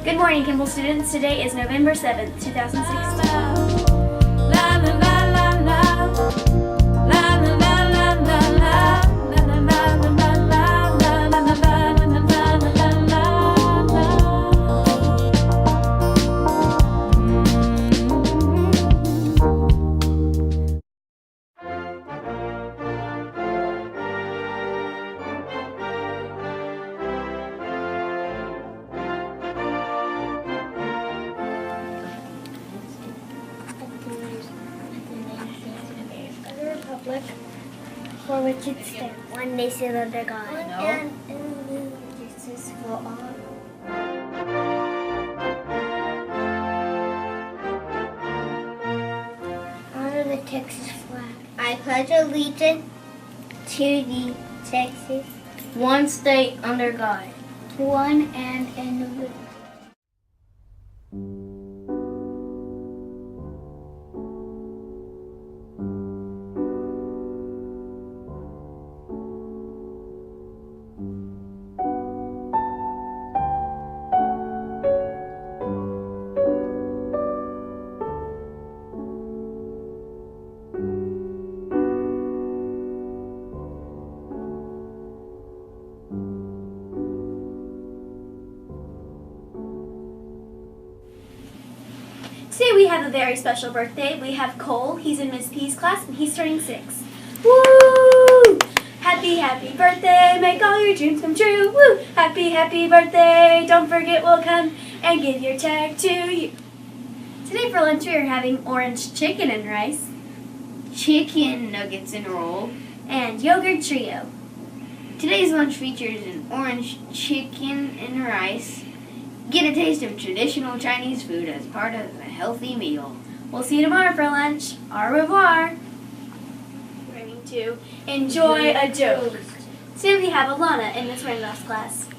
Good morning, Kimball students. Today is November 7th, 2016. Republic for which it stands, one nation under God. And justice for all. Honor the Texas flag. I pledge allegiance to the Texas, one state under God, one and indivisible. Today we have a very special birthday. We have Cole. He's in Miss P's class and he's turning 6. Woo! Happy birthday, make all your dreams come true. Woo! Happy birthday, don't forget we'll come and give your tag to you. Today for lunch we are having orange chicken and rice, chicken nuggets and roll, and yogurt trio. Today's lunch features an orange chicken and rice. Get a taste of traditional Chinese food as part of a healthy meal. We'll see you tomorrow for lunch. Au revoir. We're going to enjoy a joke. Today we have Alana in Miss Randolph's class.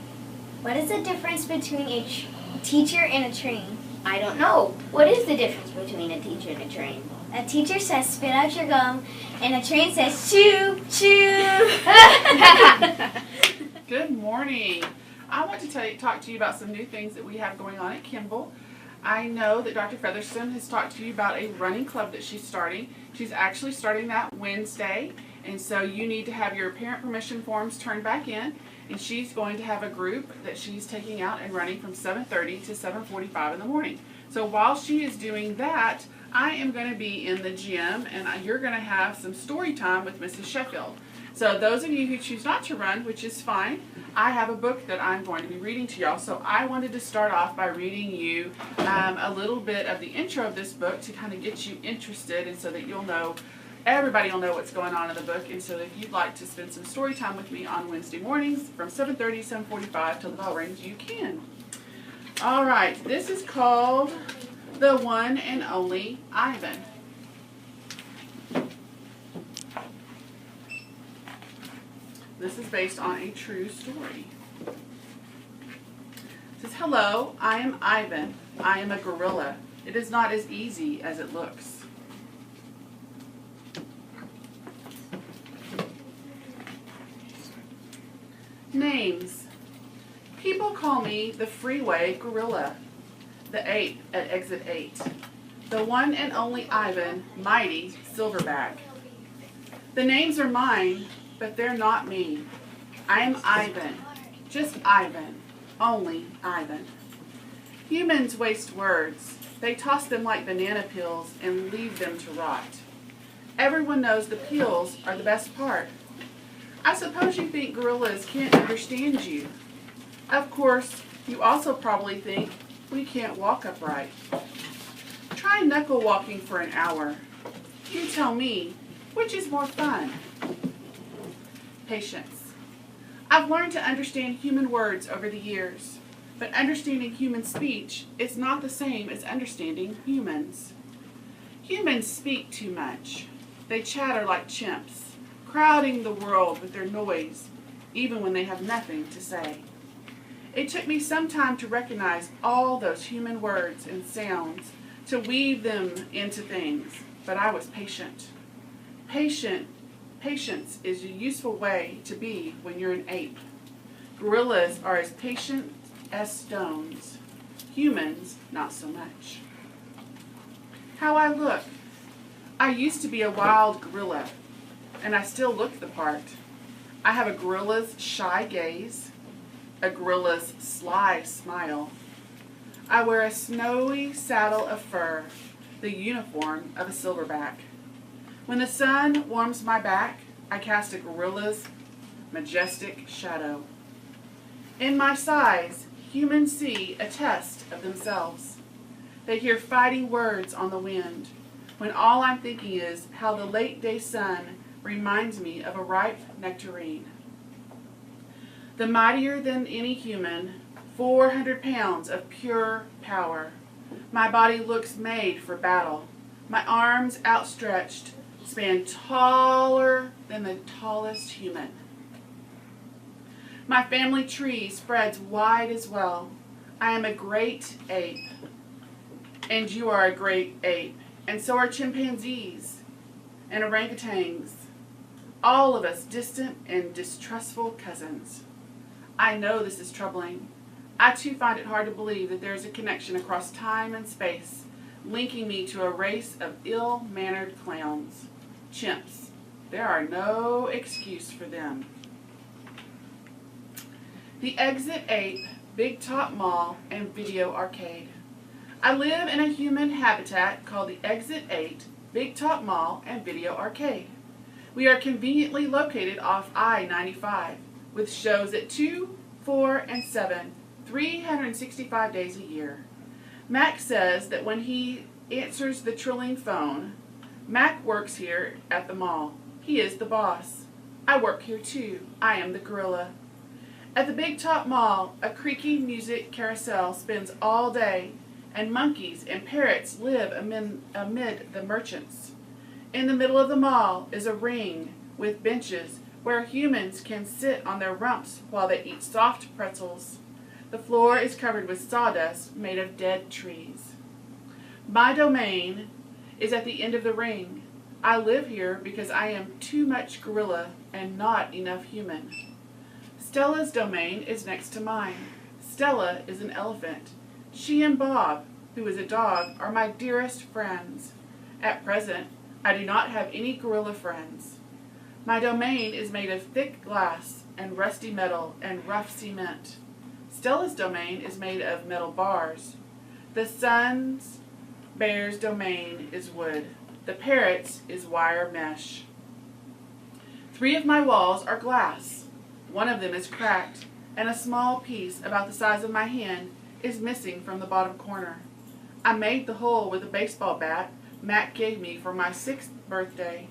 What is the difference between a teacher and a train? I don't know. What is the difference between a teacher and a train? A teacher says spit out your gum, and a train says chew, chew. Good morning. I want to talk to you about some new things that we have going on at Kimball. I know that Dr. Featherston has talked to you about a running club that she's starting. She's actually starting that Wednesday, and so you need to have your parent permission forms turned back in, and she's going to have a group that she's taking out and running from 7:30 to 7:45 in the morning. So while she is doing that, I am going to be in the gym, and you're going to have some story time with Mrs. Sheffield. So those of you who choose not to run, which is fine, I have a book that I'm going to be reading to y'all. So I wanted to start off by reading you a little bit of the intro of this book to kind of get you interested, and so that you'll know, everybody will know what's going on in the book. And so if you'd like to spend some story time with me on Wednesday mornings from 7:30 to 7:45 till the bell rings, you can. All right, this is called The One and Only Ivan. This is based on a true story. It says, "Hello, I am Ivan. I am a gorilla. It is not as easy as it looks." Names. People call me the freeway gorilla, the ape at exit 8, the one and only Ivan, mighty silverback. The names are mine, but they're not me. I am Ivan, just Ivan, only Ivan. Humans waste words. They toss them like banana peels and leave them to rot. Everyone knows the peels are the best part. I suppose you think gorillas can't understand you. Of course, you also probably think we can't walk upright. Try knuckle walking for an hour. You tell me, which is more fun? Patience. I've learned to understand human words over the years, but understanding human speech is not the same as understanding humans. Humans speak too much. They chatter like chimps, crowding the world with their noise, even when they have nothing to say. It took me some time to recognize all those human words and sounds, to weave them into things, but I was patient. Patience is a useful way to be when you're an ape. Gorillas are as patient as stones. Humans, not so much. How I look. I used to be a wild gorilla, and I still look the part. I have a gorilla's shy gaze, a gorilla's sly smile. I wear a snowy saddle of fur, the uniform of a silverback. When the sun warms my back, I cast a gorilla's majestic shadow. In my size, humans see a test of themselves. They hear fighting words on the wind, when all I'm thinking is how the late day sun reminds me of a ripe nectarine. The mightier than any human, 400 pounds of pure power. My body looks made for battle. My arms outstretched span taller than the tallest human. My family tree spreads wide as well. I am a great ape, and you are a great ape, and so are chimpanzees and orangutans, all of us distant and distrustful cousins. I know this is troubling. I too find it hard to believe that there is a connection across time and space, linking me to a race of ill-mannered clowns. Chimps. There are no excuse for them. The Exit Ape, Big Top Mall, and Video Arcade. I live in a human habitat called the Exit 8, Big Top Mall, and Video Arcade. We are conveniently located off I-95, with shows at 2, 4, and 7, 365 days a year. Mac says that when he answers the trilling phone, Mac works here at the mall. He is the boss. I work here too. I am the gorilla. At the Big Top Mall, a creaky music carousel spins all day, and monkeys and parrots live amid the merchants. In the middle of the mall is a ring with benches where humans can sit on their rumps while they eat soft pretzels. The floor is covered with sawdust made of dead trees. My domain is at the end of the ring. I live here because I am too much gorilla and not enough human. Stella's domain is next to mine. Stella is an elephant. She and Bob, who is a dog, are my dearest friends. At present, I do not have any gorilla friends. My domain is made of thick glass and rusty metal and rough cement. Stella's domain is made of metal bars. The sun's bear's domain is wood. The parrot's is wire mesh. 3 of my walls are glass. One of them is cracked, and a small piece about the size of my hand is missing from the bottom corner. I made the hole with a baseball bat Mac gave me for my 6th birthday.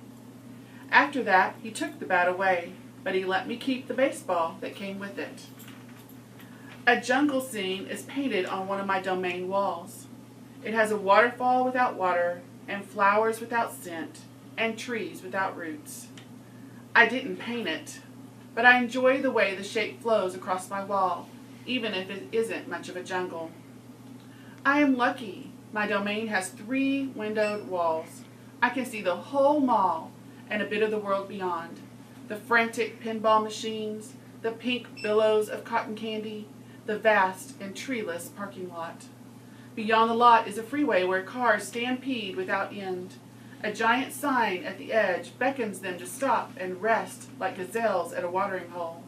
After that, he took the bat away, but he let me keep the baseball that came with it. A jungle scene is painted on one of my domain walls. It has a waterfall without water, and flowers without scent, and trees without roots. I didn't paint it, but I enjoy the way the shape flows across my wall, even if it isn't much of a jungle. I am lucky. My domain has 3 windowed walls. I can see the whole mall and a bit of the world beyond. The frantic pinball machines, the pink billows of cotton candy, the vast and treeless parking lot. Beyond the lot is a freeway where cars stampede without end. A giant sign at the edge beckons them to stop and rest like gazelles at a watering hole.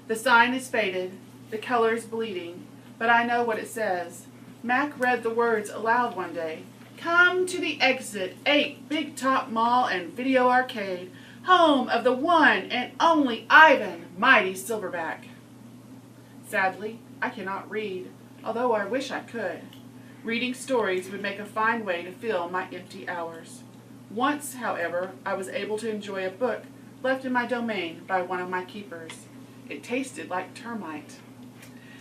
The sign is faded, the colors bleeding, but I know what it says. Mac read the words aloud one day. Come to the Exit 8 Big Top Mall and Video Arcade, home of the one and only Ivan, mighty Silverback. Sadly, I cannot read, although I wish I could. Reading stories would make a fine way to fill my empty hours. Once, however, I was able to enjoy a book left in my domain by one of my keepers. It tasted like termite.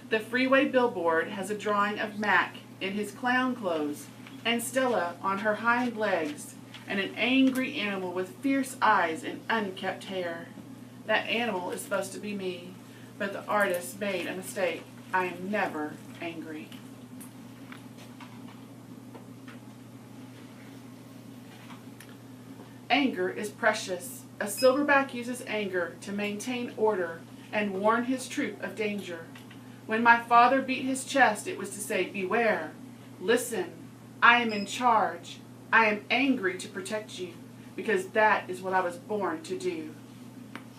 The freeway billboard has a drawing of Mac in his clown clothes, and Stella on her hind legs, and an angry animal with fierce eyes and unkempt hair. That animal is supposed to be me, but the artist made a mistake. I am never angry. Anger is precious. A silverback uses anger to maintain order and warn his troop of danger. When my father beat his chest, it was to say, beware, listen, I am in charge. I am angry to protect you, because that is what I was born to do.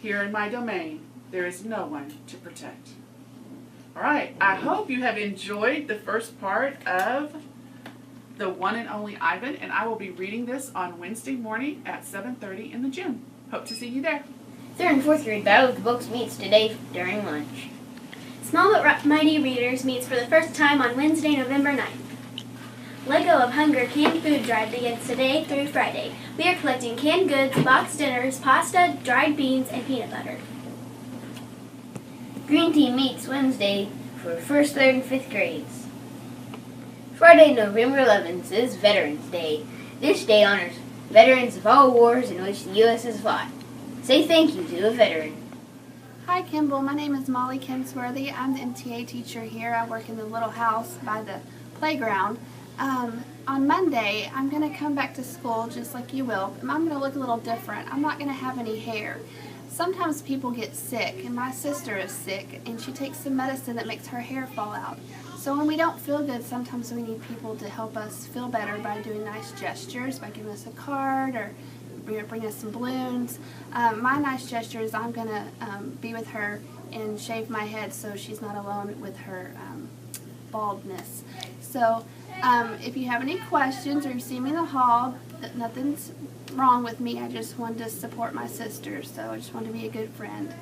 Here in my domain, there is no one to protect. All right, I hope you have enjoyed the first part of The One and Only Ivan, and I will be reading this on Wednesday morning at 7:30 in the gym. Hope to see you there. 3rd and 4th grade Battle of the Books meets today during lunch. Small but Mighty Readers meets for the first time on Wednesday, November 9th. Lego of Hunger canned food drive begins today through Friday. We are collecting canned goods, boxed dinners, pasta, dried beans, and peanut butter. Green Team meets Wednesday for 1st, 3rd, and 5th grades. Friday, November 11th is Veterans Day. This day honors veterans of all wars in which the U.S. has fought. Say thank you to a veteran. Hi Kimball, my name is Molly Kinsworthy. I'm the MTA teacher here. I work in the little house by the playground. On Monday, I'm going to come back to school just like you will. I'm going to look a little different. I'm not going to have any hair. Sometimes people get sick, and my sister is sick, and she takes some medicine that makes her hair fall out. So when we don't feel good, sometimes we need people to help us feel better by doing nice gestures, by giving us a card or bring us some balloons. My nice gesture is I'm going to be with her and shave my head so she's not alone with her baldness. So if you have any questions or you see me in the hall, nothing's wrong with me. I just wanted to support my sister, so I just wanted to be a good friend.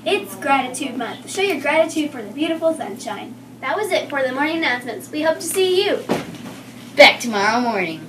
It's Gratitude Month. Show your gratitude for the beautiful sunshine. That was it for the morning announcements. We hope to see you Back tomorrow morning.